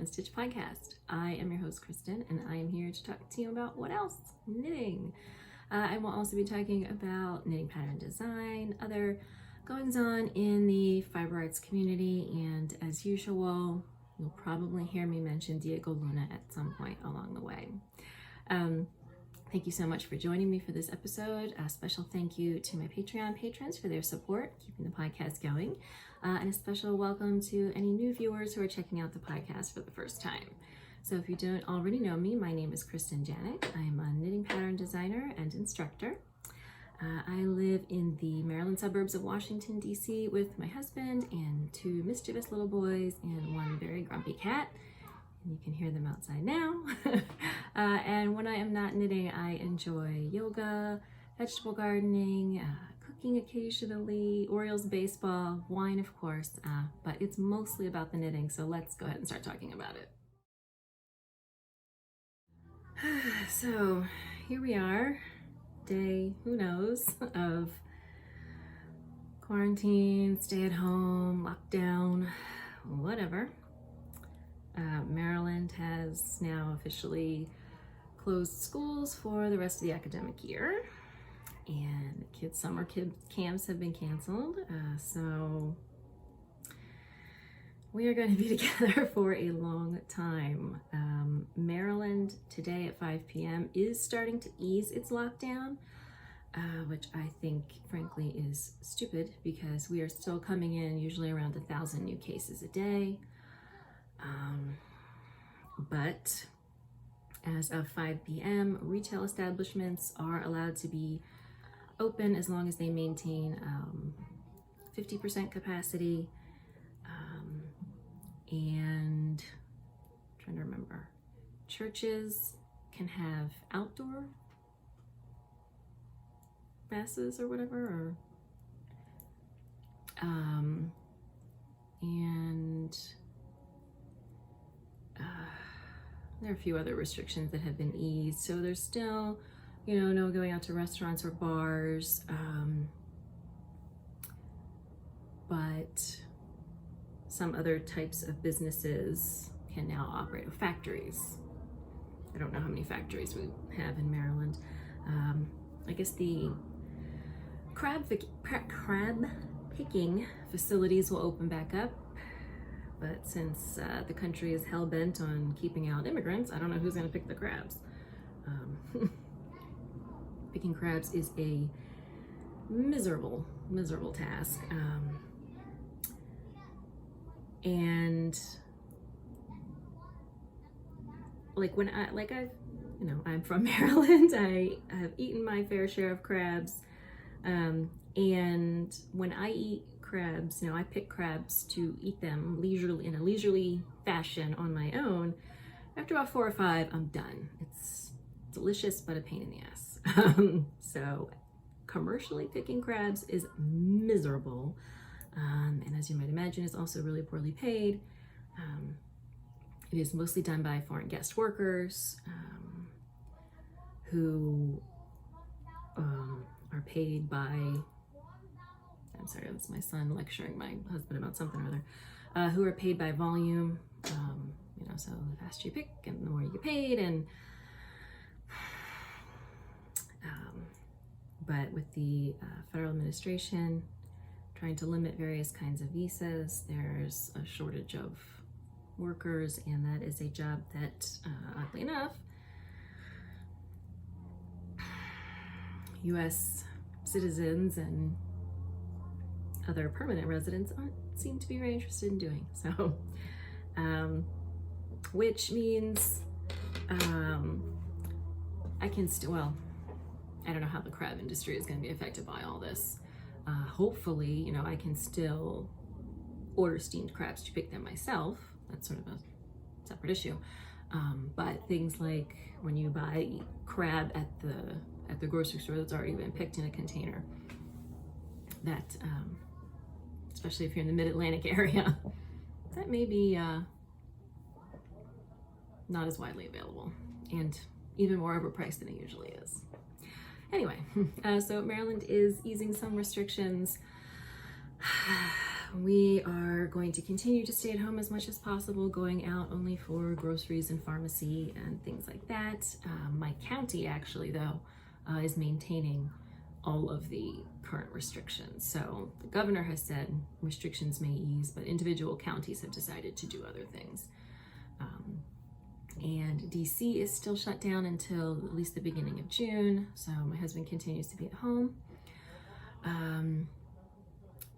Stitch podcast. I am your host, Kristen, and I am here to talk to you about what else? Knitting. I will also be talking about knitting pattern design, other goings on in the fiber arts community, and as usual, you'll probably hear me mention Diego Luna at some point along the way. Thank you so much for joining me for this episode. A special thank you to my Patreon patrons for their support, keeping the podcast going. And a special welcome to any new viewers who are checking out the podcast for the first time. So if you don't already know me, my name is Kristen Janik. I am a knitting pattern designer and instructor. I live in the Maryland suburbs of Washington, D.C. with my husband and two mischievous little boys and one very grumpy cat. You can hear them outside now. And when I am not knitting, I enjoy yoga, vegetable gardening, cooking occasionally, Orioles baseball, wine of course, but it's mostly about the knitting, so let's go ahead and start talking about it. So here we are, day, who knows, of quarantine, stay at home, lockdown, whatever. Maryland has now officially closed schools for the rest of the academic year, and kids' summer camps have been canceled, so we are going to be together for a long time. Maryland today at 5 p.m. is starting to ease its lockdown, which I think frankly is stupid because we are still coming in usually around 1,000 new cases a day. But as of 5 p.m., retail establishments are allowed to be open as long as they maintain 50% capacity. And I'm trying to remember, churches can have outdoor masses or whatever, and there are a few other restrictions that have been eased. So there's still, no going out to restaurants or bars, but some other types of businesses can now operate. Factories. I don't know how many factories we have in Maryland. I guess the crab picking facilities will open back up. But since the country is hell-bent on keeping out immigrants, I don't know who's going to pick the crabs. Picking crabs is a miserable task. And I'm from Maryland. I have eaten my fair share of crabs. And when I eat crabs, I pick crabs to eat them in a leisurely fashion on my own. After about 4 or 5, I'm done. It's delicious, but a pain in the ass. So commercially picking crabs is miserable. And as you might imagine, it's also really poorly paid. It is mostly done by foreign guest workers who are paid by, I'm sorry, that's my son lecturing my husband about something or other, who are paid by volume, so the faster you pick and the more you get paid. And but with the federal administration trying to limit various kinds of visas, there's a shortage of workers, and that is a job that, oddly enough, U.S. citizens and other permanent residents seem to be very interested in doing. So, which means I can still, I don't know how the crab industry is going to be affected by all this. Hopefully, I can still order steamed crabs to pick them myself. That's sort of a separate issue. But things like when you buy crab at the grocery store that's already been picked in a container, that, especially if you're in the mid-Atlantic area, that may be not as widely available and even more overpriced than it usually is. Anyway, so Maryland is easing some restrictions. we are going to continue to stay at home as much as possible, going out only for groceries and pharmacy and things like that. My county actually, though, is maintaining all of the current restrictions. So the governor has said restrictions may ease, but individual counties have decided to do other things. And DC is still shut down until at least the beginning of June. So my husband continues to be at home.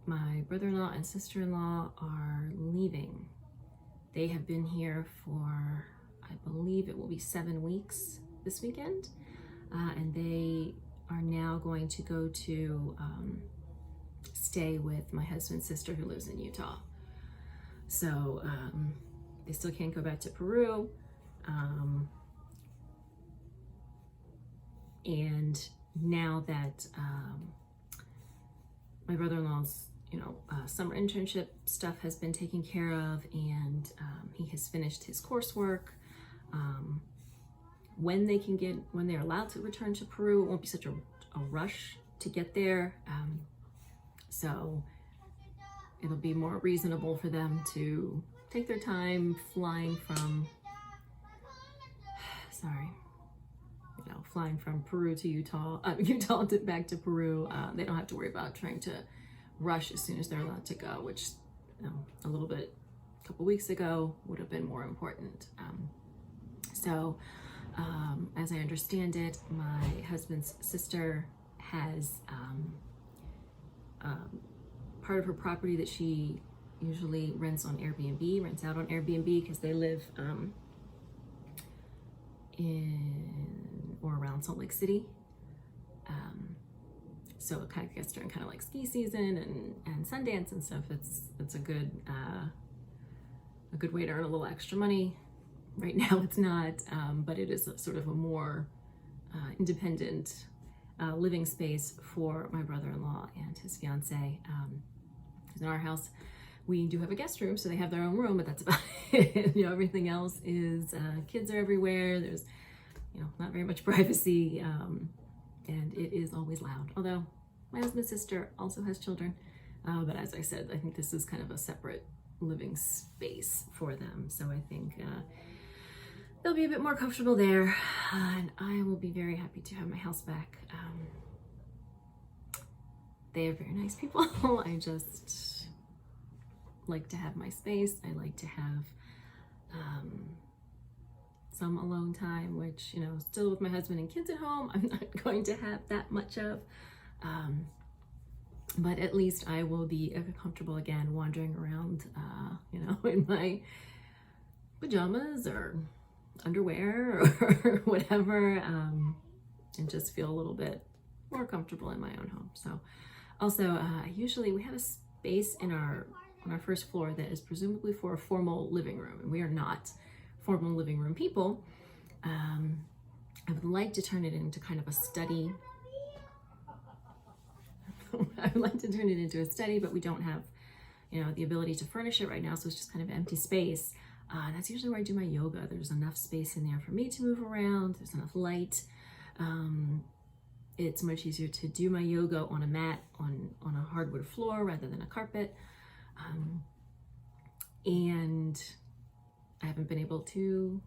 My brother-in-law and sister-in-law are leaving. They have been here for, I believe it will be 7 weeks this weekend. And they are now going to go to stay with my husband's sister who lives in Utah. So they still can't go back to Peru. And now that my brother-in-law's summer internship stuff has been taken care of, and he has finished his coursework, when they're allowed to return to Peru, it won't be such a rush to get there. So it'll be more reasonable for them to take their time flying from Peru to Utah, back to Peru. They don't have to worry about trying to rush as soon as they're allowed to go, which a couple weeks ago would have been more important. So as I understand it, my husband's sister has part of her property that she usually rents out on Airbnb because they live in or around Salt Lake City. So it kind of gets during kind of like ski season and Sundance and stuff. It's a good way to earn a little extra money. Right now it's not, but it is sort of a more independent living space for my brother-in-law and his fiance. In our house, we do have a guest room, so they have their own room, but that's about it. Everything else is kids are everywhere. There's not very much privacy, and it is always loud. Although my husband's sister also has children, but as I said, I think this is kind of a separate living space for them. So I think they'll be a bit more comfortable there, and I will be very happy to have my house back. They are very nice people. I just like to have my space. I like to have some alone time, which, still with my husband and kids at home, I'm not going to have that much of. But at least I will be comfortable again wandering around, in my pajamas or underwear or whatever, and just feel a little bit more comfortable in my own home. So also, usually we have a space on our first floor that is presumably for a formal living room, and we are not formal living room people. I would like to turn it into kind of a study. I would like to turn it into a study, but we don't have, the ability to furnish it right now, so it's just kind of empty space. That's usually where I do my yoga. There's enough space in there for me to move around. There's enough light. It's much easier to do my yoga on a mat on a hardwood floor rather than a carpet. And I haven't been able to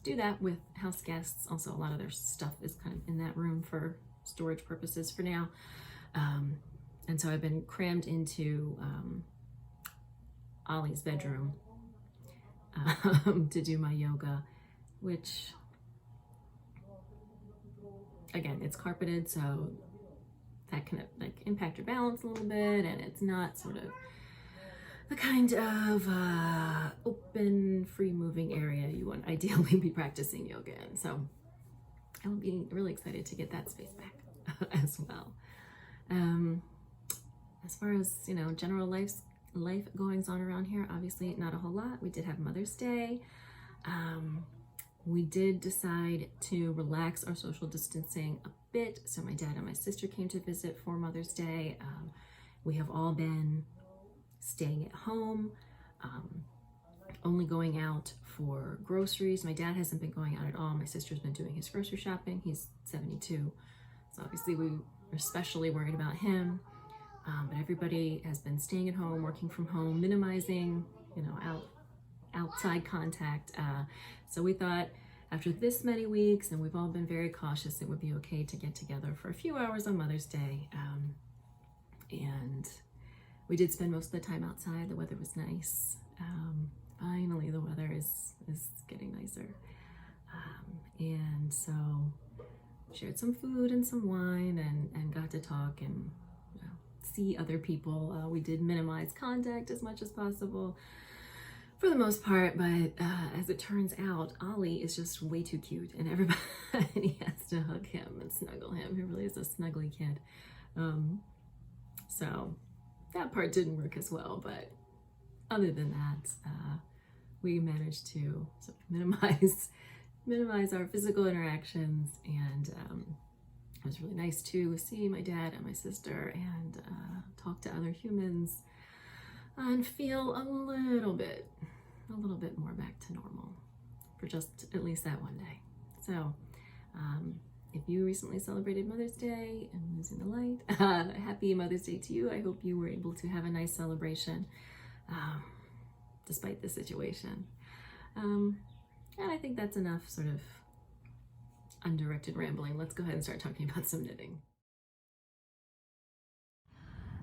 do that with house guests. Also, a lot of their stuff is kind of in that room for storage purposes for now. And so I've been crammed into Ollie's bedroom to do my yoga, which, again, it's carpeted, so that can impact your balance a little bit, and it's not sort of the kind of open, free moving area you want ideally be practicing yoga in. So I'll be really excited to get that space back as well. As far as, general life goings on around here, obviously not a whole lot. We did have Mother's Day. We did decide to relax our social distancing a bit. So my dad and my sister came to visit for Mother's Day. We have all been staying at home, only going out for groceries. My dad hasn't been going out at all. My sister's been doing his grocery shopping. He's 72. So obviously we were especially worried about him. but everybody has been staying at home, working from home, minimizing, you know, outside contact. So we thought after this many weeks, and we've all been very cautious, it would be okay to get together for a few hours on Mother's Day. And we did spend most of the time outside. The weather was nice. Finally, the weather is getting nicer. And so shared some food and some wine and got to talk and see other people. We did minimize contact as much as possible for the most part, but as it turns out, Ollie is just way too cute, and everybody has to hug him and snuggle him. He really is a snuggly kid. So that part didn't work as well, but other than that, we managed to sort of minimize our physical interactions, and it was really nice to see my dad and my sister and talk to other humans and feel a little bit more back to normal for just at least that one day. So if you recently celebrated Mother's Day and was in the light, happy Mother's Day to you. I hope you were able to have a nice celebration despite the situation. And I think that's enough sort of undirected rambling. Let's go ahead and start talking about some knitting.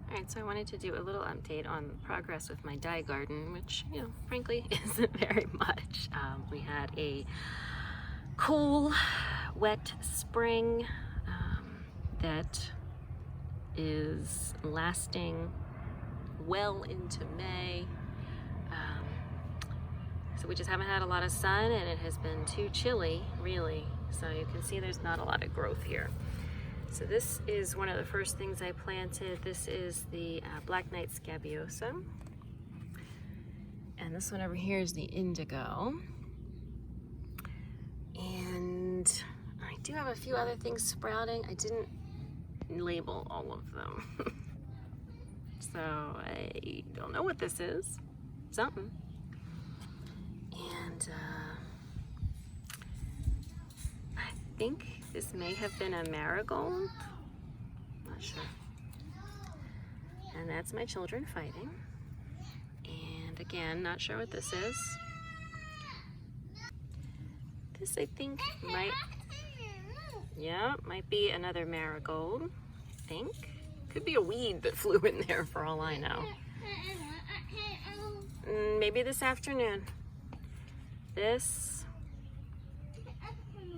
Alright, so I wanted to do a little update on progress with my dye garden, which, you know, frankly isn't very much. We had a cool, wet spring that is lasting well into May. So we just haven't had a lot of sun, and it has been too chilly, really. So you can see there's not a lot of growth here. So this is one of the first things I planted. This is the Black Knight Scabiosa. And this one over here is the Indigo. And I do have a few other things sprouting. I didn't label all of them. So I don't know what this is. Something. And I think this may have been a marigold. Not sure. And that's my children fighting. And again, not sure what this is. This I think might be another marigold, I think. Could be a weed that flew in there for all I know. Maybe this afternoon. This,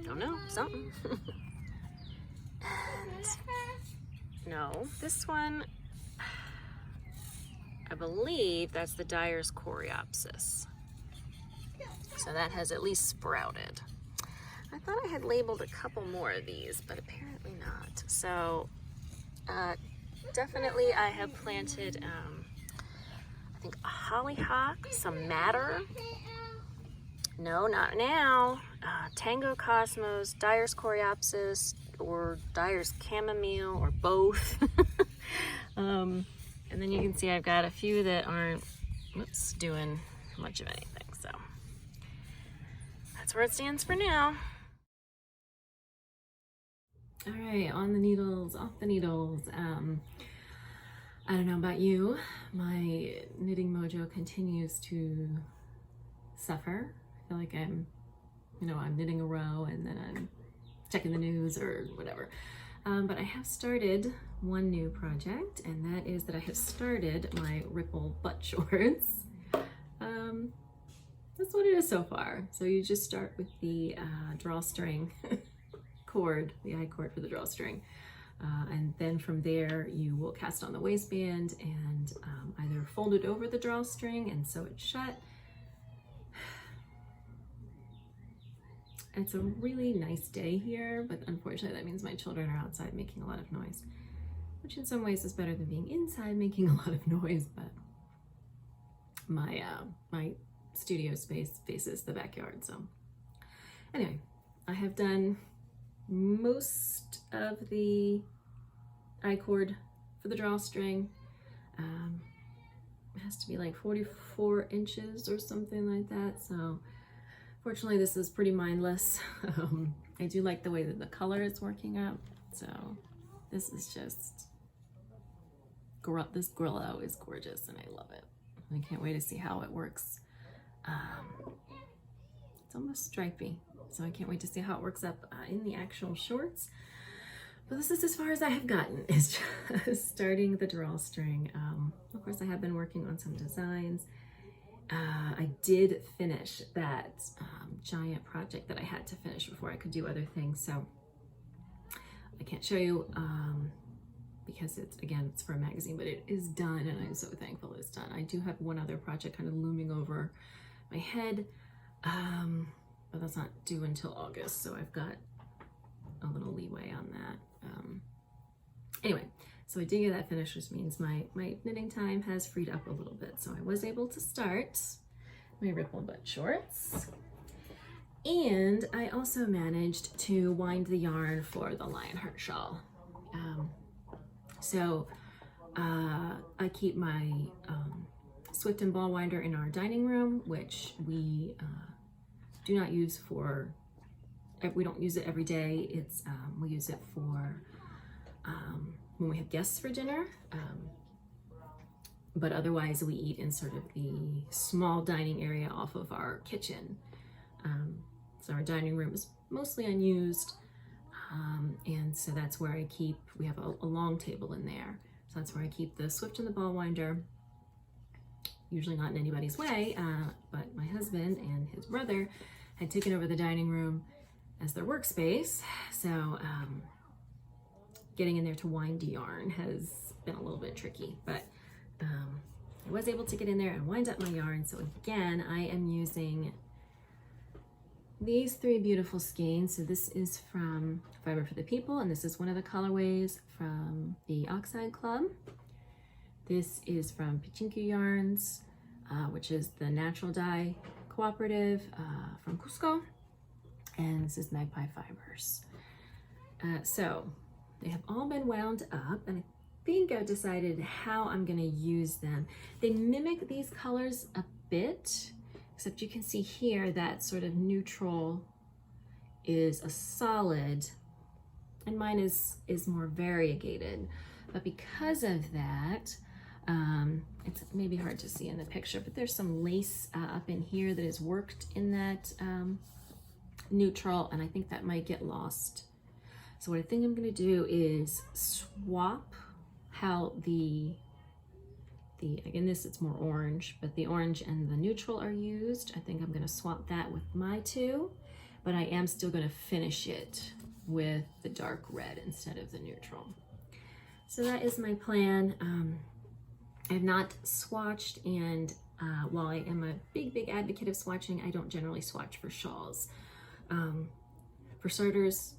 don't know, something. And no, this one, I believe that's the Dyer's Coreopsis. So that has at least sprouted. I thought I had labeled a couple more of these, but apparently not. So definitely I have planted, I think a hollyhock, some madder. No, not now. Tango Cosmos, Dyer's Coreopsis, or Dyer's Chamomile, or both. And then you can see I've got a few that aren't, doing much of anything. So that's where it stands for now. All right, on the needles, off the needles. I don't know about you, my knitting mojo continues to suffer. I feel like I'm knitting a row and then I'm checking the news or whatever. But I have started one new project, and that is that I have started my Ripple butt shorts. That's what it is so far. So you just start with the drawstring cord, the I cord for the drawstring. And then from there you will cast on the waistband and either fold it over the drawstring and sew it shut. It's a really nice day here, but unfortunately that means my children are outside making a lot of noise, which in some ways is better than being inside making a lot of noise, but my studio space faces the backyard. So anyway, I have done most of the I cord for the drawstring. It has to be like 44 inches or something like that. So fortunately this is pretty mindless. I do like the way that the color is working out. So this is just Grillo is gorgeous and I love it. I can't wait to see how it works. It's almost stripy, so I can't wait to see how it works up in the actual shorts. But this is as far as I have gotten, is just starting the drawstring. Of course, I have been working on some designs. I did finish that giant project that I had to finish before I could do other things, so I can't show you because it's for a magazine, but it is done and I'm so thankful it's done. I do have one other project kind of looming over my head, but that's not due until August, so I've got a little leeway on that. Anyway, so I did get that finished, which means my knitting time has freed up a little bit. So I was able to start my ripple butt shorts. And I also managed to wind the yarn for the Lionheart shawl. I keep my Swift and ball winder in our dining room, which we do not use we don't use it every day. It's we use it for when we have guests for dinner, but otherwise we eat in sort of the small dining area off of our kitchen. So our dining room is mostly unused, and so that's where we have a long table in there. So that's where I keep the Swift and the ball winder, usually not in anybody's way, but my husband and his brother had taken over the dining room as their workspace. So getting in there to wind yarn has been a little bit tricky, but I was able to get in there and wind up my yarn. So again, I am using these 3 beautiful skeins. So this is from Fiber for the People, and this is one of the colorways from the Oxide Club. This is from Pachinko Yarns, which is the natural dye cooperative from Cusco. And this is Magpie Fibers. So they have all been wound up, and I think I've decided how I'm gonna use them. They mimic these colors a bit, except you can see here that sort of neutral is a solid, and mine is more variegated. But because of that, it's maybe hard to see in the picture, but there's some lace up in here that is worked in that neutral, and I think that might get lost. So what I think I'm gonna do is swap how again, it's more orange, but the orange and the neutral are used. I think I'm gonna swap that with my 2, but I am still gonna finish it with the dark red instead of the neutral. So that is my plan. I have not swatched, and while I am a big advocate of swatching, I don't generally swatch for shawls. For starters,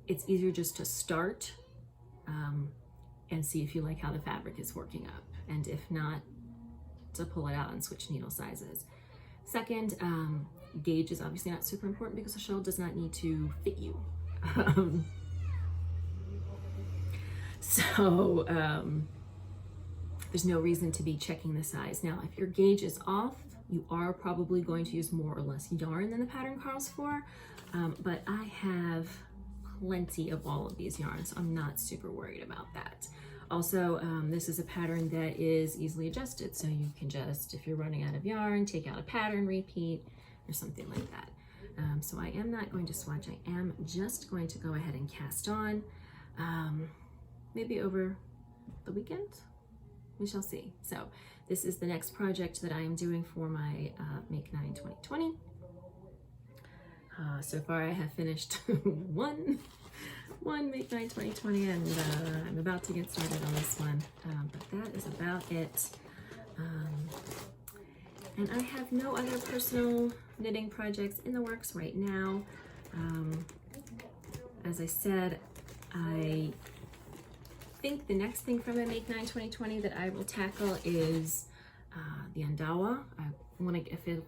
it's easier just to start and see if you like how the fabric is working up, and if not, to pull it out and switch needle sizes. Second, gauge is obviously not super important because the shawl does not need to fit you. There's no reason to be checking the size. Now, if your gauge is off, you are probably going to use more or less yarn than the pattern calls for, but I have plenty of all of these yarns, so I'm not super worried about that. Also, this is a pattern that is easily adjusted, so you can just, if you're running out of yarn, take out a pattern, repeat, or something like that. So I am not going to swatch. I am just going to go ahead and cast on, maybe over the weekend. We shall see. So this is the next project that I am doing for my Make 9 2020. So far I have finished one Make 9 2020, and I'm about to get started on this one, but that is about it. And I have no other personal knitting projects in the works right now. As I said, I think the next thing from the Make 9 2020 that I will tackle is the Andawa. I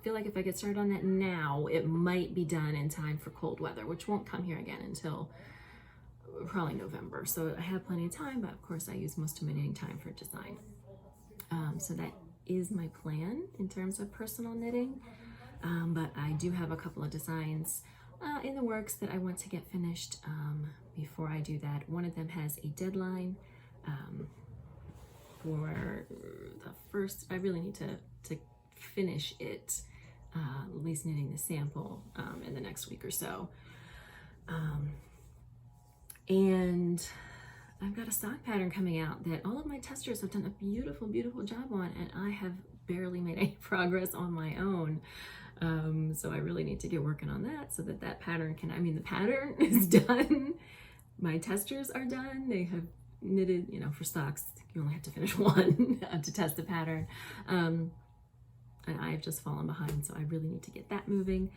feel like if I get started on that now, it might be done in time for cold weather, which won't come here again until probably November. So I have plenty of time, but of course I use most of my knitting time for design. So that is my plan in terms of personal knitting. But I do have a couple of designs in the works that I want to get finished before I do that. One of them has a deadline, for the first, I really need to finish it, at least knitting the sample in the next week or so. And I've got a sock pattern coming out that all of my testers have done a beautiful, beautiful job on, and I have barely made any progress on my own. So I really need to get working on that so that that pattern can, I mean, the pattern is done. My testers are done. They have knitted, you know, for socks, you only have to finish one to test the pattern. And I have just fallen behind, so I really need to get that moving.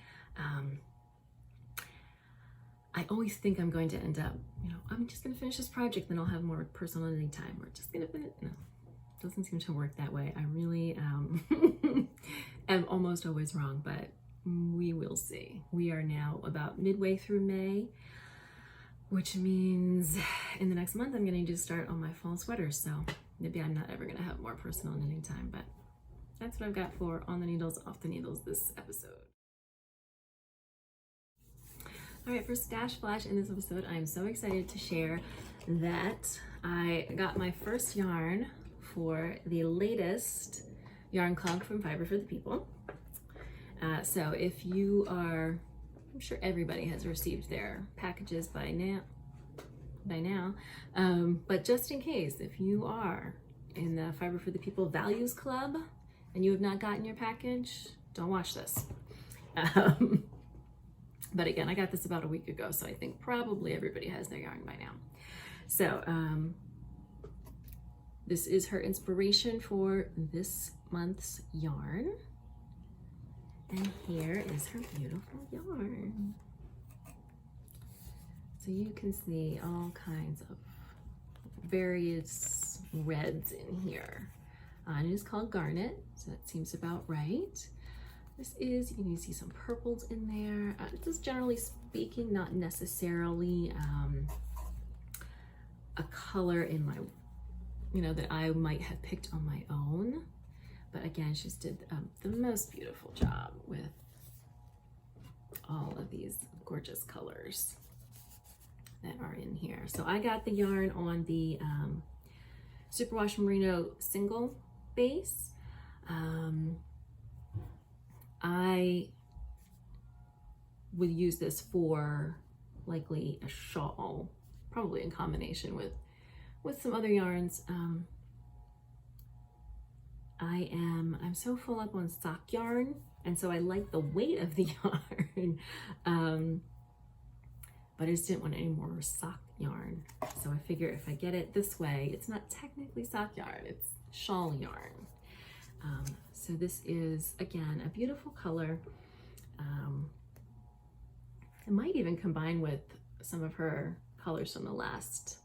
I always think I'm going to end up, you know, I'm just going to finish this project, then I'll have more personal knitting time. We're just going to finish. No, it doesn't seem to work that way. I really am almost always wrong, but we will see. We are now about midway through May, which means in the next month I'm going to start on my fall sweaters. So maybe I'm not ever going to have more personal knitting time, but that's what I've got for On the Needles, Off the Needles this episode. All right, for Stash Flash in this episode, I'm so excited to share that I got my first yarn for the latest yarn clog from Fiber for the People. So if you are, I'm sure everybody has received their packages by now, but just in case, if you are in the Fiber for the People Values Club and you have not gotten your package, don't watch this. But again, I got this about a week ago, so I think probably everybody has their yarn by now. So this is her inspiration for this month's yarn. And here is her beautiful yarn. So you can see all kinds of various reds in here. And it is called Garnet, so that seems about right. This is, you can see some purples in there. This is generally speaking not necessarily a color in my, you know, that I might have picked on my own. But again, she just did the most beautiful job with all of these gorgeous colors that are in here. So I got the yarn on the Superwash Merino single base. I would use this for likely a shawl, probably in combination with some other yarns. I'm so full up on sock yarn, and so I like the weight of the yarn, but I just didn't want any more sock yarn. So I figure if I get it this way, it's not technically sock yarn, it's shawl yarn. So this is, again, a beautiful color. It might even combine with some of her colors from the last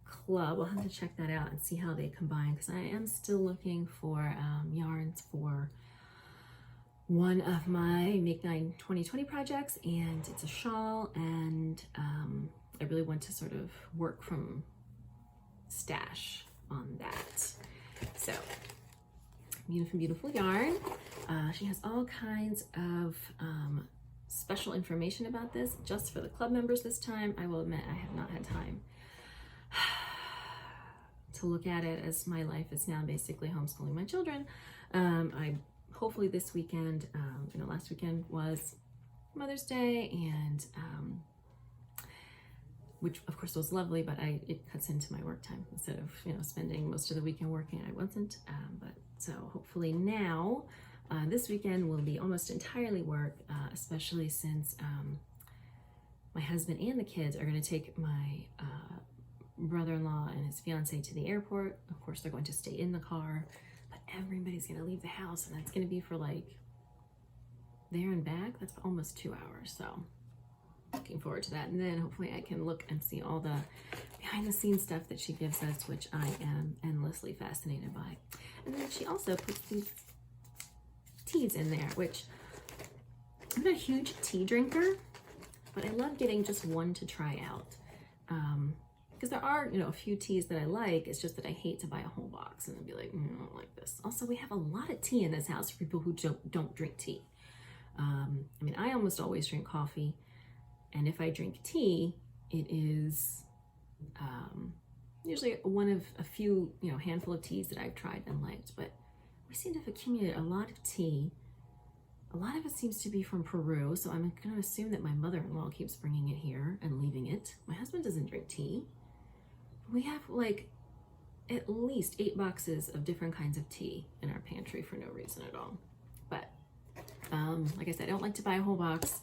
club. We'll have to check that out and see how they combine, because I am still looking for yarns for one of my Make 9 2020 projects, and it's a shawl, and I really want to sort of work from stash on that. So beautiful, beautiful yarn. She has all kinds of special information about this just for the club members this time. I will admit I have not had time to look at it, as my life is now basically homeschooling my children. I hopefully this weekend, you know, last weekend was Mother's Day, and which of course was lovely, but it cuts into my work time instead of, you know, spending most of the weekend working. I wasn't, but so hopefully now this weekend will be almost entirely work, especially since my husband and the kids are going to take my brother-in-law and his fiance to the airport. Of course, they're going to stay in the car, but everybody's going to leave the house, and that's going to be for like there and back. That's almost 2 hours. So looking forward to that. And then hopefully I can look and see all the behind the scenes stuff that she gives us, which I am endlessly fascinated by. And then she also puts these teas in there, which I'm not a huge tea drinker, but I love getting just one to try out. Because there are, you know, a few teas that I like. It's just that I hate to buy a whole box and then be like, I don't like this. Also, we have a lot of tea in this house for people who don't drink tea. I mean, I almost always drink coffee, and if I drink tea, it is usually one of a few, handful of teas that I've tried and liked, but we seem to have accumulated a lot of tea. A lot of it seems to be from Peru, so I'm going to assume that my mother-in-law keeps bringing it here and leaving it. My husband doesn't drink tea. We have like at least 8 boxes of different kinds of tea in our pantry for no reason at all. But like I said, I don't like to buy a whole box,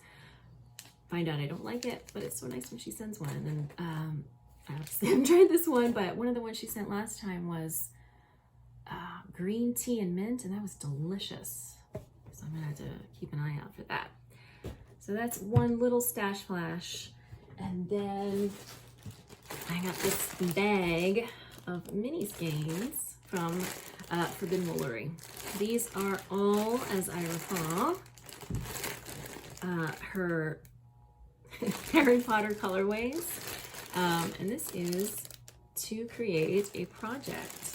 find out I don't like it, but it's so nice when she sends one. And then I obviously haven't tried this one, but one of the ones she sent last time was green tea and mint, and that was delicious. So I'm gonna have to keep an eye out for that. So that's one little stash flash. And then I got this bag of mini skeins from Forbidden Woolery. These are all, as I recall, her Harry Potter colorways. And this is to create a project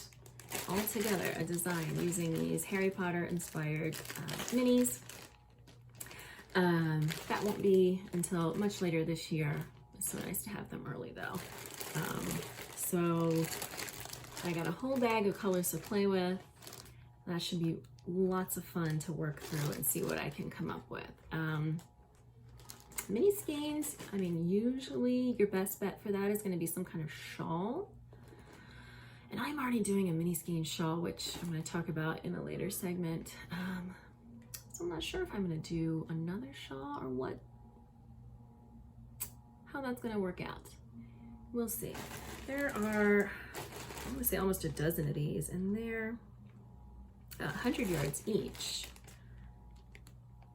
all together, a design using these Harry Potter inspired minis. That won't be until much later this year. It's so nice to have them early though. So I got a whole bag of colors to play with. That should be lots of fun to work through and see what I can come up with. Mini skeins, I mean, usually your best bet for that is going to be some kind of shawl. And I'm already doing a mini skein shawl, which I'm going to talk about in a later segment. So I'm not sure if I'm going to do another shawl or how that's going to work out. We'll see. There are, I'm going to say almost a dozen of these, and they're 100 yards each.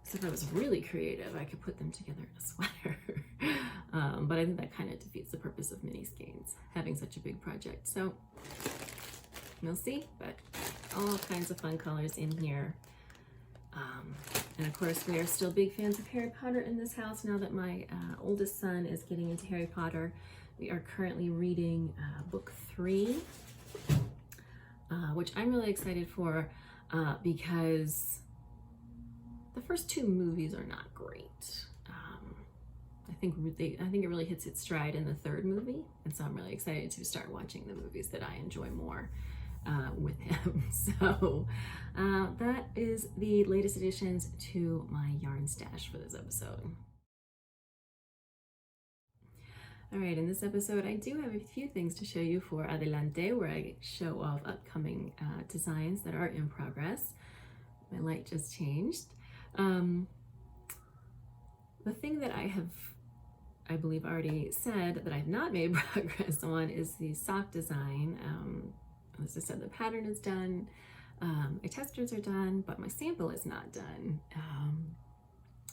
So if I was really creative, I could put them together in a sweater. But I think that kind of defeats the purpose of mini skeins, having such a big project. So we'll see, but all kinds of fun colors in here. And of course, we are still big fans of Harry Potter in this house now that my oldest son is getting into Harry Potter. We are currently reading book 3, which I'm really excited for because the first 2 movies are not great. I think it really hits its stride in the 3rd movie, and so I'm really excited to start watching the movies that I enjoy more with him. So that is the latest additions to my yarn stash for this episode. All right, in this episode, I do have a few things to show you for Adelante, where I show off upcoming designs that are in progress. My light just changed. The thing that I believe already said that I've not made progress on is the sock design. As I said, the pattern is done, my testers are done, but my sample is not done.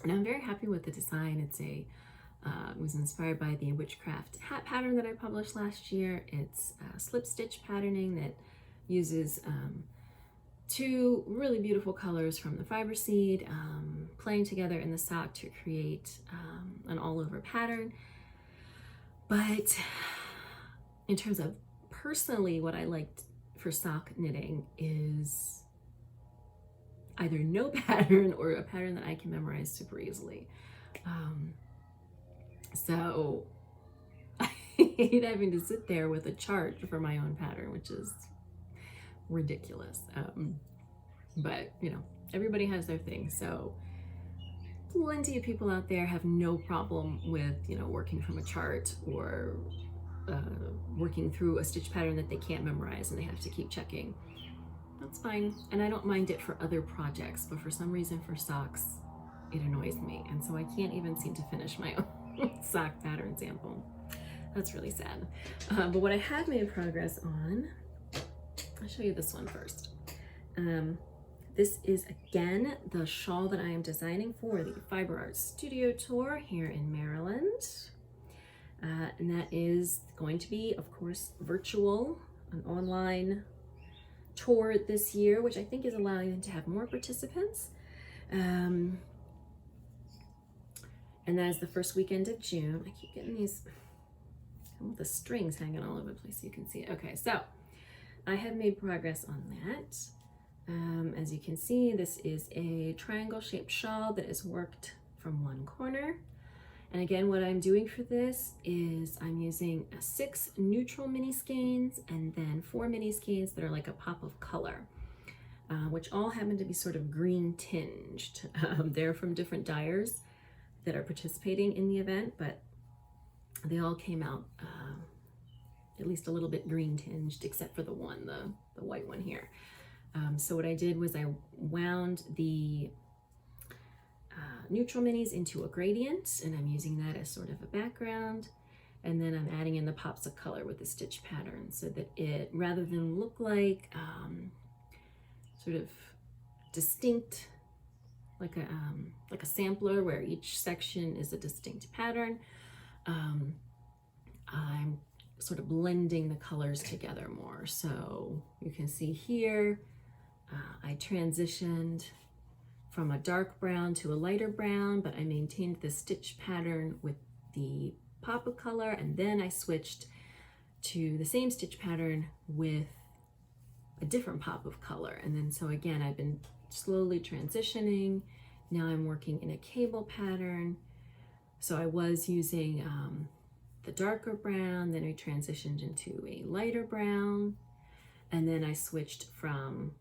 And I'm very happy with the design. It was inspired by the witchcraft hat pattern that I published last year. It's slip stitch patterning that uses 2 really beautiful colors from the fiber seed playing together in the sock to create an all-over pattern. But in terms of personally what I liked for sock knitting is either no pattern or a pattern that I can memorize super easily. So I hate having to sit there with a chart for my own pattern, which is ridiculous. But everybody has their thing. So plenty of people out there have no problem with working from a chart or working through a stitch pattern that they can't memorize and they have to keep checking. That's fine, and I don't mind it for other projects, but for some reason for socks it annoys me, and so I can't even seem to finish my own sock pattern sample. That's really sad. But what I have made progress on, I'll show you this one first. This is again the shawl that I am designing for the Fiber Arts Studio Tour here in Maryland. And that is going to be, of course, virtual, an online tour this year, which I think is allowing them to have more participants. And that is the first weekend of June. I keep getting these, with the strings hanging all over the place so you can see it. Okay, so I have made progress on that. As you can see, this is a triangle shaped shawl that is worked from one corner. And again, what I'm doing for this is I'm using 6 neutral mini skeins and then 4 mini skeins that are like a pop of color, which all happen to be sort of green tinged. They're from different dyers that are participating in the event, but they all came out at least a little bit green tinged, except for the one, the white one here. So what I did was I wound the neutral minis into a gradient, and I'm using that as sort of a background, and then I'm adding in the pops of color with the stitch pattern so that it, rather than look like sort of distinct, like a sampler where each section is a distinct pattern, I'm sort of blending the colors together more. So you can see here I transitioned from a dark brown to a lighter brown, but I maintained the stitch pattern with the pop of color, and then I switched to the same stitch pattern with a different pop of color. And then so again, I've been slowly transitioning. Now I'm working in a cable pattern. So I was using the darker brown, then I transitioned into a lighter brown, and then I switched from,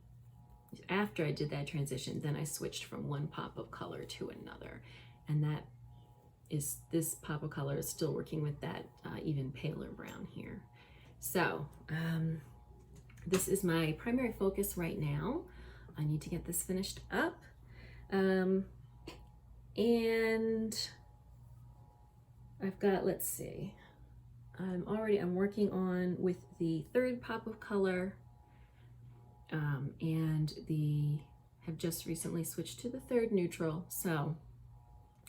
after I did that transition, then I switched from one pop of color to another. And that is, this pop of color is still working with that even paler brown here. So this is my primary focus right now. I need to get this finished up. And I've got, let's see, I'm working on with the 3rd pop of color, and have just recently switched to the 3rd neutral. So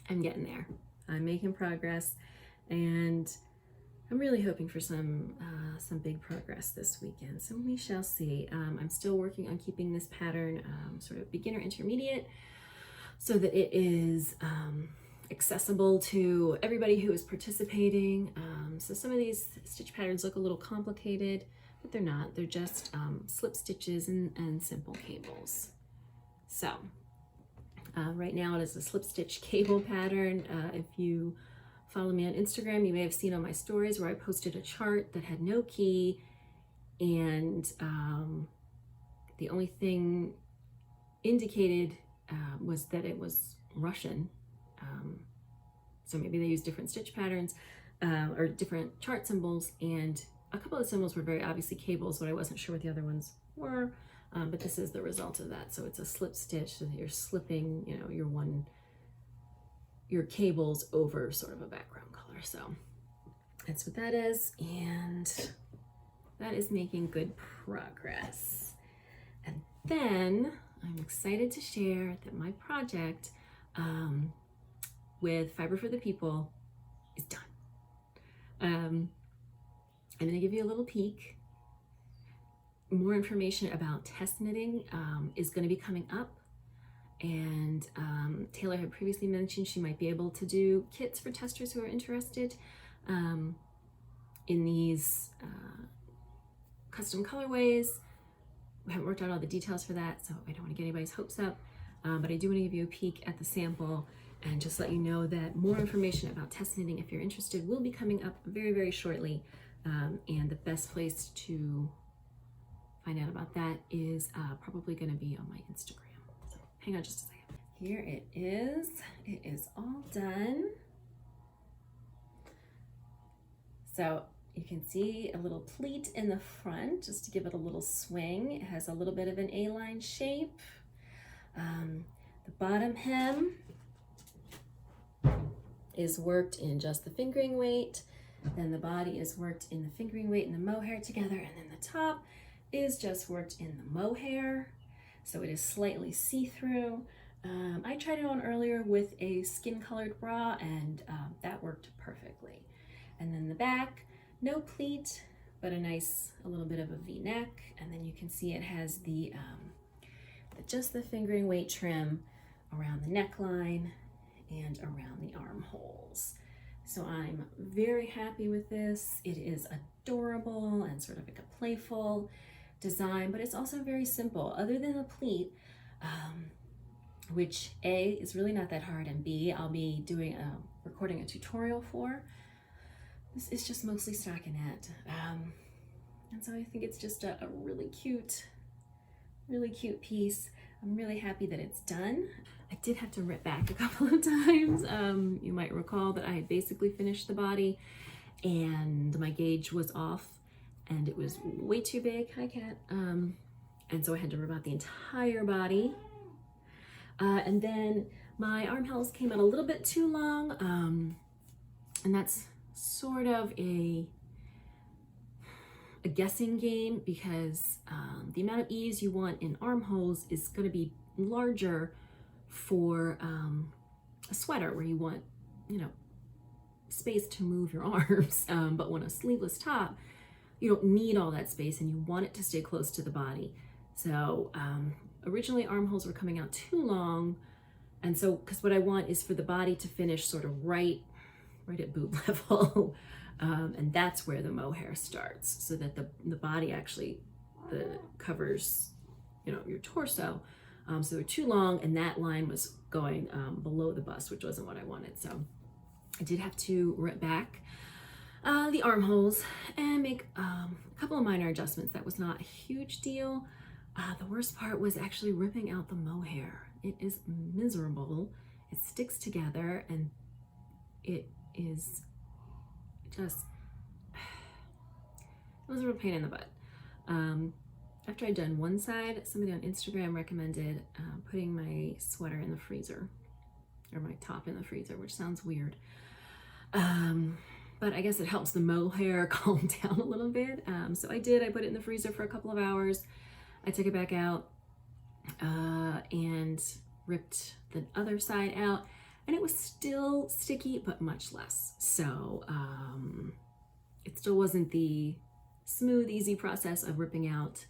I'm getting there. I'm making progress, and I'm really hoping for some big progress this weekend. So we shall see. I'm still working on keeping this pattern sort of beginner intermediate so that it is accessible to everybody who is participating. So some of these stitch patterns look a little complicated, but they're not. They're just slip stitches and simple cables. So right now it is a slip stitch cable pattern. If you follow me on Instagram, you may have seen on my stories where I posted a chart that had no key, and the only thing indicated was that it was Russian. So maybe they use different stitch patterns or different chart symbols, and a couple of symbols were very obviously cables, but I wasn't sure what the other ones were. But this is the result of that. So it's a slip stitch, so that you're slipping, you know, your cables over sort of a background color. So that's what that is, and that is making good progress. And then I'm excited to share that my project with Fiber for the People is done. I'm going to give you a little peek. More information about test knitting is going to be coming up, and Taylor had previously mentioned she might be able to do kits for testers who are interested in these custom colorways. We haven't worked out all the details for that, so I don't want to get anybody's hopes up, but I do want to give you a peek at the sample and just let you know that more information about test knitting, if you're interested, will be coming up very, very shortly, and the best place to find out about that is probably going to be on my Instagram. So hang on just a second. Here it is. It is all done. So you can see a little pleat in the front just to give it a little swing. It has a little bit of an A-line shape. The bottom hem is worked in just the fingering weight. Then the body is worked in the fingering weight and the mohair together, and then the top is just worked in the mohair, so it is slightly see-through. I tried it on earlier with a skin-colored bra, and that worked perfectly. And then the back, no pleat, but a little bit of a V-neck, and then you can see it has just the fingering weight trim around the neckline and around the armholes. So I'm very happy with this. It is adorable and sort of like a playful design, but it's also very simple. Other than the pleat, which A, is really not that hard, and B, I'll be doing recording a tutorial for. This is just mostly stockinette. And so I think it's just a really cute piece. I'm really happy that it's done. I did have to rip back a couple of times. You might recall that I had basically finished the body and my gauge was off and it was way too big. Hi, cat. And so I had to rip out the entire body. And then my armholes came out a little bit too long. And that's sort of a guessing game because the amount of ease you want in armholes is going to be larger for a sweater where you want, you know, space to move your arms. But when a sleeveless top, you don't need all that space and you want it to stay close to the body. So originally armholes were coming out too long. And so, because what I want is for the body to finish sort of right at boob level. And that's where the mohair starts, so that the body actually covers, you know, your torso. So they're too long, and that line was going below the bust, which wasn't what I wanted. So I did have to rip back the armholes and make a couple of minor adjustments. That was not a huge deal. The worst part was actually ripping out the mohair. It is miserable. It sticks together, and it is just, it was a real pain in the butt. After I'd done one side, somebody on Instagram recommended putting my sweater in the freezer, or my top in the freezer, which sounds weird. But I guess it helps the mohair calm down a little bit. So I did, I put it in the freezer for a couple of hours. I took it back out and ripped the other side out, and it was still sticky, but much less. So it still wasn't the smooth, easy process of ripping out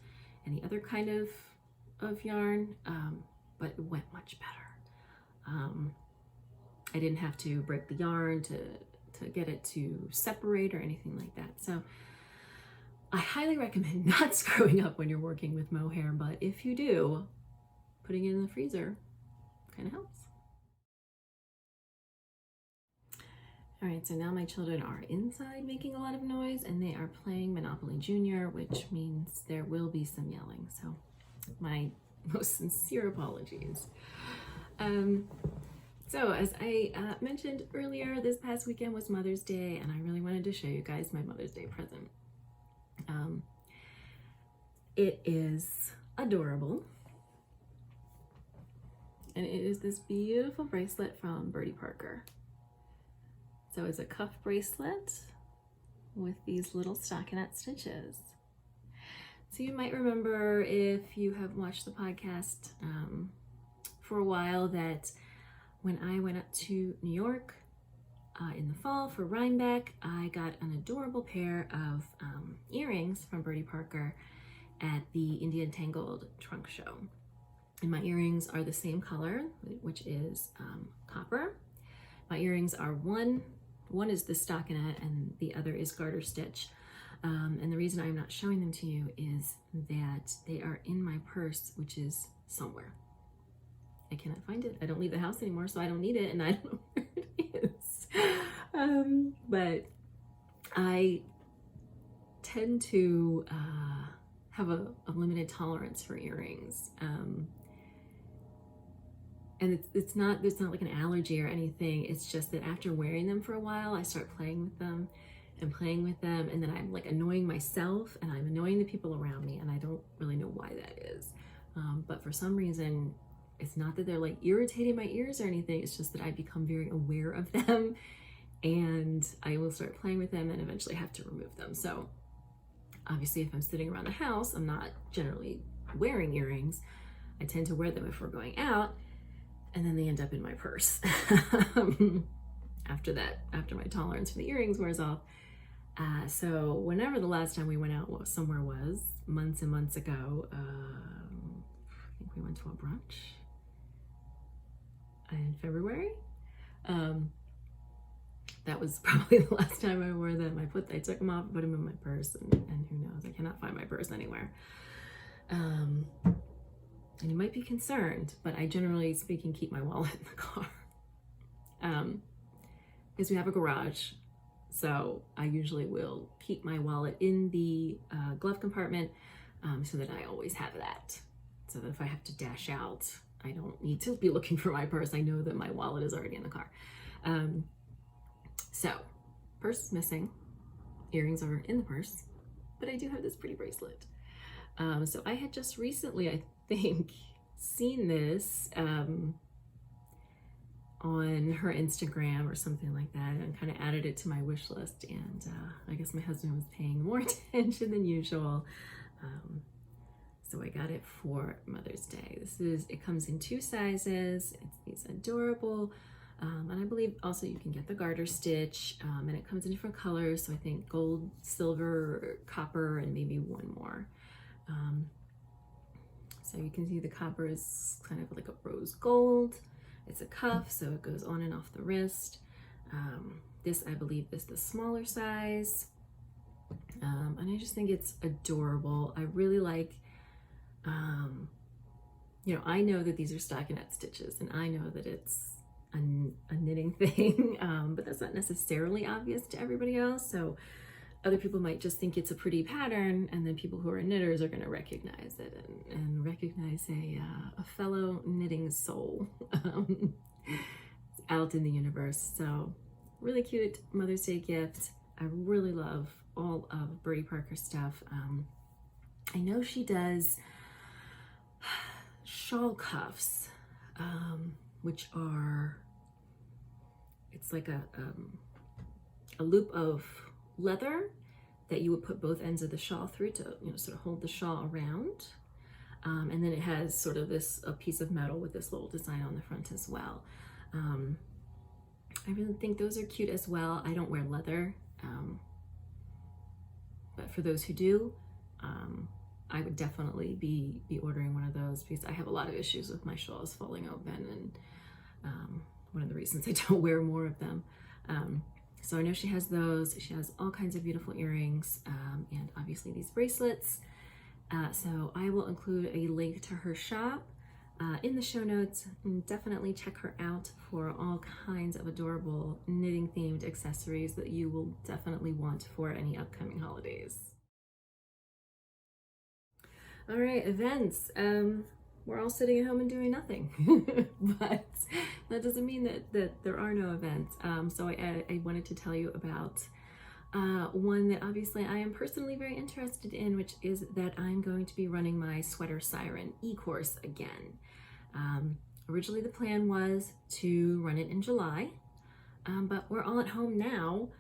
any other kind of yarn, but it went much better. I didn't have to break the yarn to get it to separate or anything like that. So I highly recommend not screwing up when you're working with mohair, but if you do, putting it in the freezer kind of helps. All right, so now my children are inside making a lot of noise and they are playing Monopoly Junior, which means there will be some yelling. So my most sincere apologies. So as I mentioned earlier, this past weekend was Mother's Day, and I really wanted to show you guys my Mother's Day present. It is adorable. And it is this beautiful bracelet from Bertie Parker. So it's a cuff bracelet with these little stockinette stitches. So you might remember, if you have watched the podcast for a while, that when I went up to New York in the fall for Rhinebeck, I got an adorable pair of earrings from Bertie Parker at the Indian Tangled trunk show. And my earrings are the same color, which is copper. My earrings are one is the stockinette and the other is garter stitch. And the reason I'm not showing them to you is that they are in my purse, which is somewhere. I cannot find it. I don't leave the house anymore, so I don't need it, and I don't know where it is. But I tend to have a limited tolerance for earrings. And it's not like an allergy or anything. It's just that after wearing them for a while, I start playing with them, and then I'm like annoying myself and I'm annoying the people around me, and I don't really know why that is. But for some reason, it's not that they're like irritating my ears or anything. It's just that I become very aware of them, and I will start playing with them and eventually have to remove them. So obviously, if I'm sitting around the house, I'm not generally wearing earrings. I tend to wear them if we're going out, and then they end up in my purse after my tolerance for the earrings wears off. So whenever the last time we went out somewhere was, months and months ago, I think we went to a brunch in February. That was probably the last time I wore them. I took them off, put them in my purse, and who knows, I cannot find my purse anywhere. And you might be concerned, but I generally speaking keep my wallet in the car. is we have a garage. So I usually will keep my wallet in the glove compartment so that I always have that. So that if I have to dash out, I don't need to be looking for my purse. I know that my wallet is already in the car. So purse is missing, earrings are in the purse, but I do have this pretty bracelet. So I had just recently, I think, seen this on her Instagram or something like that, and kind of added it to my wish list. And I guess my husband was paying more attention than usual. So I got it for Mother's Day. It comes in 2 sizes. It's adorable. And I believe also you can get the garter stitch, and it comes in different colors. So I think gold, silver, copper, and maybe one more. So you can see the copper is kind of like a rose gold. It's a cuff, so it goes on and off the wrist. This, I believe, is the smaller size. And I just think it's adorable. I really like, you know, I know that these are stockinette stitches, and I know that it's a knitting thing, but that's not necessarily obvious to everybody else. So other people might just think it's a pretty pattern, and then people who are knitters are going to recognize it and recognize a fellow knitting soul out in the universe. So really cute Mother's Day gift. I really love all of Bertie Parker stuff. I know she does shawl cuffs, which are, it's like a loop of leather that you would put both ends of the shawl through to, you know, sort of hold the shawl around. And then it has sort of a piece of metal with this little design on the front as well. I really think those are cute as well. I don't wear leather, but for those who do, I would definitely be ordering one of those, because I have a lot of issues with my shawls falling open, and one of the reasons I don't wear more of them. So I know she has those. She has all kinds of beautiful earrings, and obviously these bracelets. So I will include a link to her shop in the show notes, and definitely check her out for all kinds of adorable knitting themed accessories that you will definitely want for any upcoming holidays. All right, events. We're all sitting at home and doing nothing, but that doesn't mean that there are no events. So I wanted to tell you about one that obviously I am personally very interested in, which is that I'm going to be running my Sweater Siren e-course again. Originally the plan was to run it in July, but we're all at home now.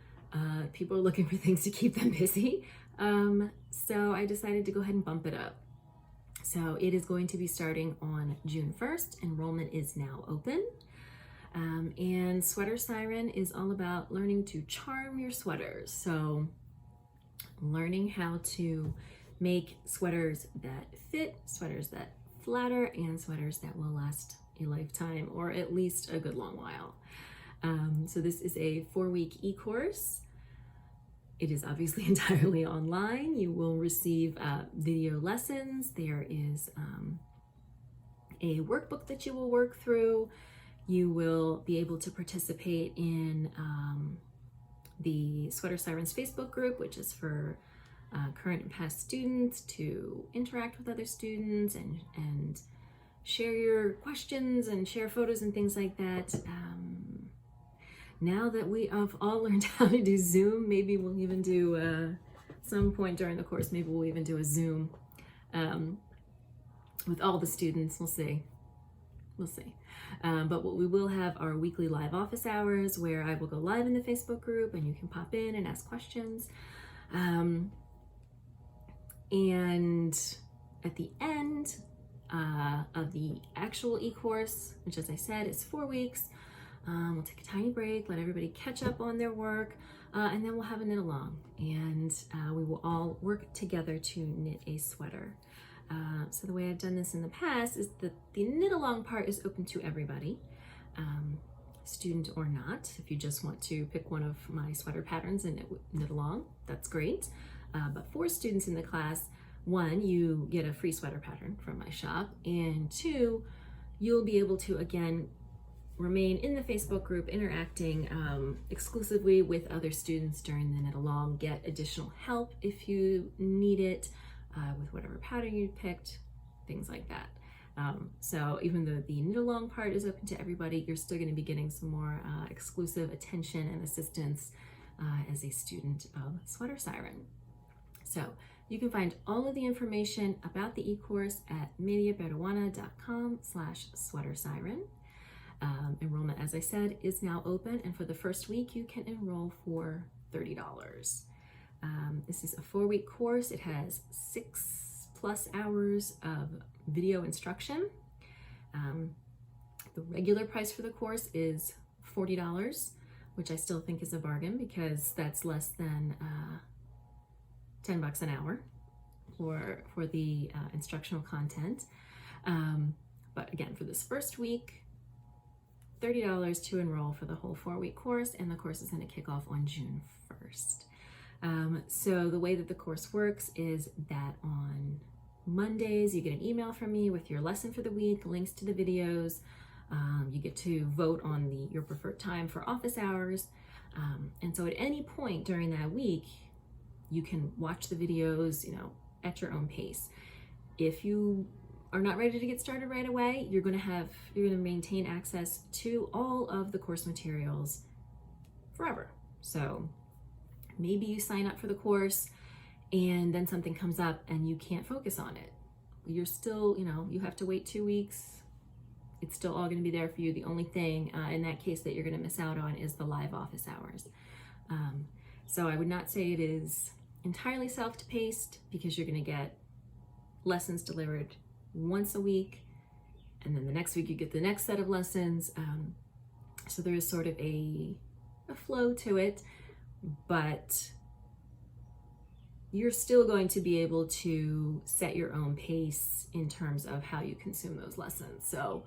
People are looking for things to keep them busy. So I decided to go ahead and bump it up. So it is going to be starting on June 1st. Enrollment is now open. And Sweater Siren is all about learning to charm your sweaters. So learning how to make sweaters that fit, sweaters that flatter, and sweaters that will last a lifetime, or at least a good long while. So this is a 4-week e-course. It is obviously entirely online. You will receive video lessons. There is a workbook that you will work through. You will be able to participate in the Sweater Sirens Facebook group, which is for current and past students to interact with other students and share your questions and share photos and things like that. Now that we have all learned how to do Zoom, maybe we'll even do some point during the course, maybe we'll even do a Zoom with all the students. We'll see. We'll see. But what we will have are weekly live office hours where I will go live in the Facebook group and you can pop in and ask questions. And at the end of the actual e-course, which as I said is 4 weeks, we'll take a tiny break, let everybody catch up on their work, and then we'll have a knit along, and we will all work together to knit a sweater. So the way I've done this in the past is that the knit along part is open to everybody, student or not. If you just want to pick one of my sweater patterns and knit along, that's great. But for students in the class, 1, you get a free sweater pattern from my shop, and 2, you'll be able to, again, remain in the Facebook group interacting exclusively with other students during the knit along. Get additional help if you need it with whatever pattern you picked, things like that. So even though the knit along part is open to everybody, you're still going to be getting some more exclusive attention and assistance as a student of Sweater Siren. So you can find all of the information about the e-course at mediaperuana.com/sweatersiren. Enrollment, as I said, is now open, and for the first week you can enroll for $30. This is a 4-week course. It has 6+ hours of video instruction. The regular price for the course is $40, which I still think is a bargain because that's less than $10 an hour for the instructional content. But again, for this first week, $30 to enroll for the whole 4-week course, and the course is going to kick off on June 1st. So the way that the course works is that on Mondays you get an email from me with your lesson for the week, links to the videos. You get to vote on your preferred time for office hours. And so at any point during that week, you can watch the videos, at your own pace. If you are not ready to get started right away, you're going to maintain access to all of the course materials forever. So maybe you sign up for the course and then something comes up and you can't focus on it. You're still, you have to wait 2 weeks. It's still all going to be there for you. The only thing in that case that you're going to miss out on is the live office hours. So I would not say it is entirely self-paced, because you're going to get lessons delivered once a week, and then the next week you get the next set of lessons. So there is sort of a flow to it, but you're still going to be able to set your own pace in terms of how you consume those lessons. So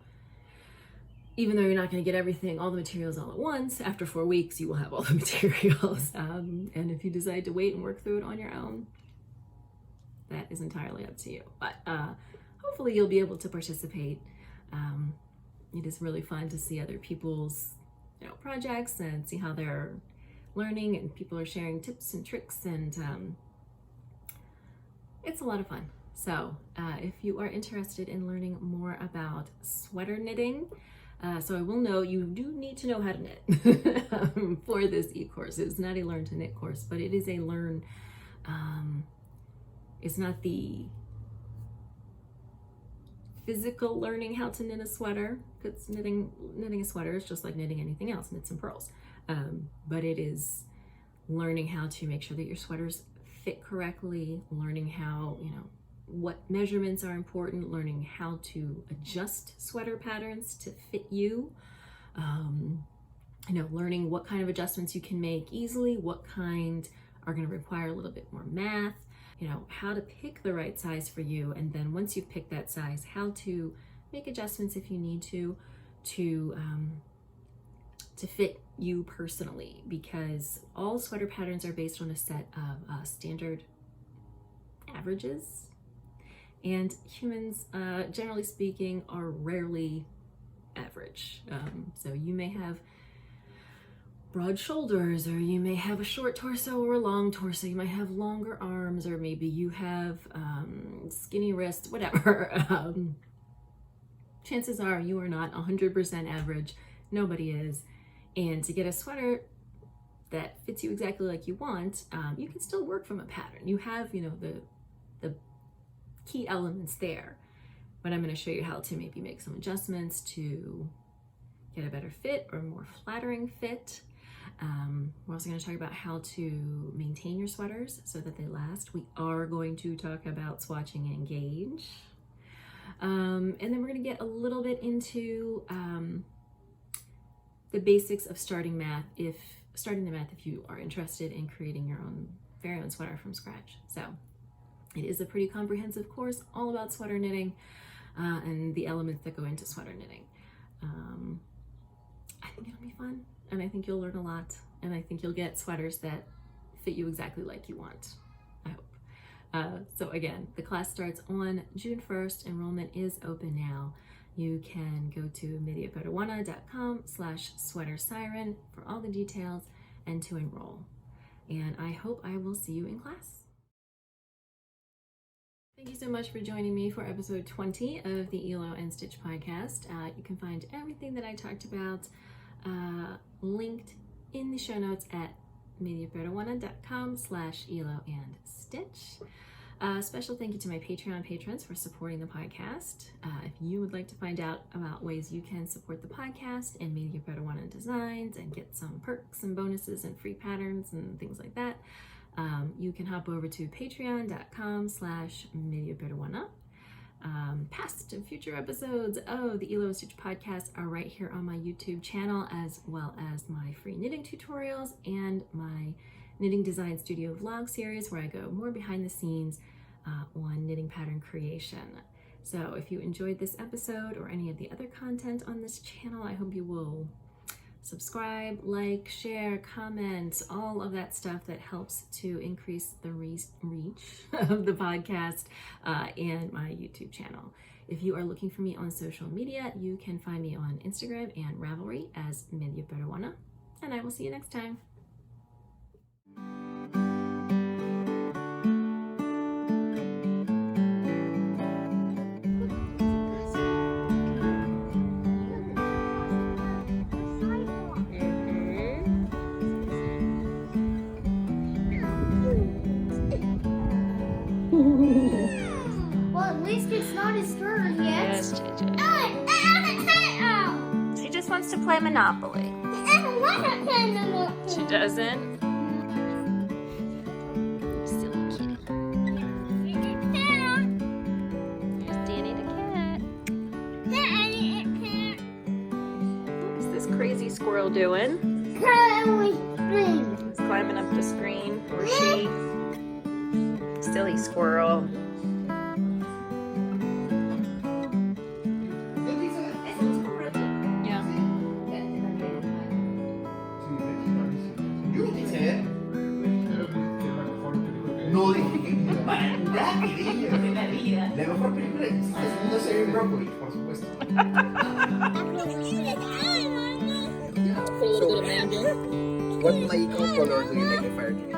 even though you're not going to get all the materials all at once, after 4 weeks, you will have all the materials. And if you decide to wait and work through it on your own, that is entirely up to you. But hopefully you'll be able to participate. It is really fun to see other people's projects and see how they're learning, and people are sharing tips and tricks, and it's a lot of fun. So if you are interested in learning more about sweater knitting, so I will know you do need to know how to knit for this e-course. It's not a learn to knit course, but it is a learn. It's not the physical learning how to knit a sweater, because knitting a sweater is just like knitting anything else, knits and purls. But it is learning how to make sure that your sweaters fit correctly, learning how, what measurements are important, learning how to adjust sweater patterns to fit you, learning what kind of adjustments you can make easily, what kind are going to require a little bit more math, how to pick the right size for you, and then once you've picked that size, how to make adjustments if you need to fit you personally, because all sweater patterns are based on a set of standard averages. And humans, generally speaking, are rarely average. So you may have broad shoulders, or you may have a short torso or a long torso. You might have longer arms, or maybe you have skinny wrists, whatever. Chances are you are not 100% average. Nobody is. And to get a sweater that fits you exactly like you want, you can still work from a pattern. You have, the key elements there, but I'm going to show you how to maybe make some adjustments to get a better fit or more flattering fit. We're also going to talk about how to maintain your sweaters so that they last. We are going to talk about swatching and gauge. And then we're going to get a little bit into the basics of starting the math if you are interested in creating your very own sweater from scratch. So it is a pretty comprehensive course all about sweater knitting and the elements that go into sweater knitting. I think it'll be fun, and I think you'll learn a lot, and I think you'll get sweaters that fit you exactly like you want, I hope. So again, the class starts on June 1st. Enrollment is open now. you can go to mediaproduana.com/sweatersiren for all the details and to enroll. And I hope I will see you in class. Thank you so much for joining me for episode 20 of the Hilo and Stitch podcast. You can find everything that I talked about linked in the show notes at mediaproduana.com/Hilo and Stitch. Special thank you to my Patreon patrons for supporting the podcast. If you would like to find out about ways you can support the podcast and Media Produana Designs and get some perks and bonuses and free patterns and things like that, you can hop over to patreon.com/mediaproduana. Past and future episodes of the Hilo Stitch podcast are right here on my YouTube channel, as well as my free knitting tutorials and my Knitting Design Studio vlog series, where I go more behind the scenes on knitting pattern creation. So if you enjoyed this episode or any of the other content on this channel, I hope you will subscribe, like, share, comment, all of that stuff that helps to increase the reach of the podcast and my YouTube channel. If you are looking for me on social media, you can find me on Instagram and Ravelry as Media Produana, and I will see you next time. Well, at least it's not his turn yet. Yes, JJ. She just wants to play Monopoly. She doesn't? Silly kitty. There's Danny the cat. What's this crazy squirrel doing? He's climbing up the screen. Or she. Silly squirrel. Yeah. No dije que para nada quería. La mejor película es No se ve brócoli, por supuesto. So, what magical color do you like the fire?